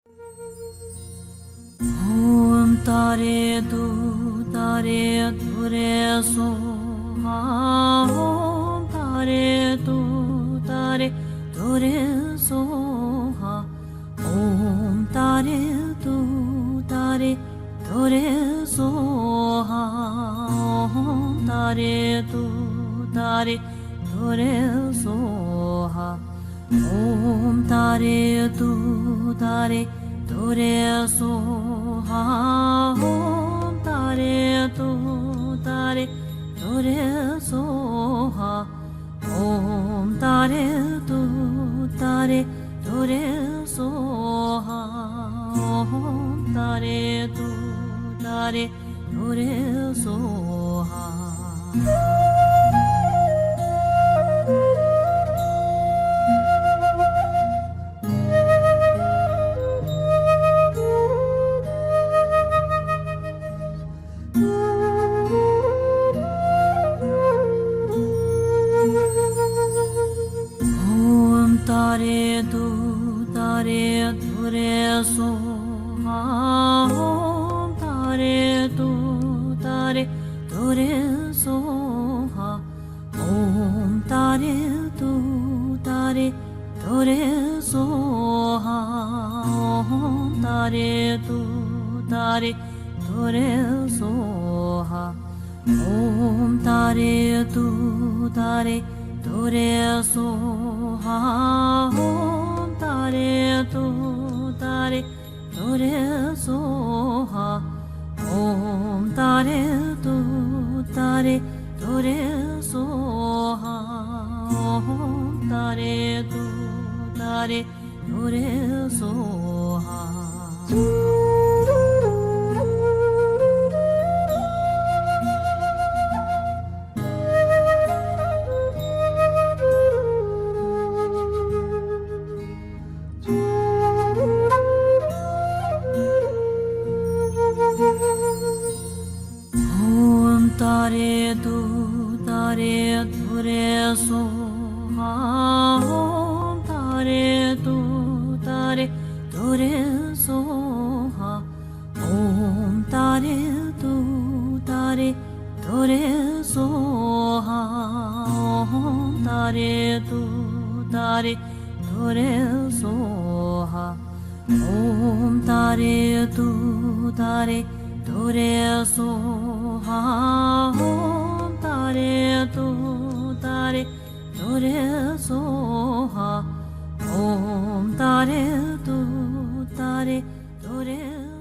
Om Tare Tu Tare Ture Soha. Om Tare Tu Tare Ture Soha. Om Tare Tu Tare Ture Soha. Om Tare Tu Tare Ture Soha. Om Tare Tu Tare Ture Soha. Om Tare Tu Tare Ture Soha. Om Tare Tu Tare Ture Soha. Om Tare Tu Tare Ture Soha. Tare Tu Tare Ture Soha. Om Tare Tu Tare Ture Soha. Om Tare Tu Tare Ture Soha. Om Tare Tu Tare Ture Soha. Om Tare Tu Tare Ture Soha. Om Tare Tu Tare Ture Soha. Om Tare Tu Tare Ture Soha. Om Tare Tu Tare Ture Soha. Om Tare Tu Tare Ture Soha. Om Tare Tu Tare Ture Soha. Om Tare Tu Tare Ture Soha. Om Tare Tu Tare Ture Soha. Om Tare Tu Tare Ture Soha. Om Tare Tu Tare Ture Soha. Om Tare Tu Tare Ture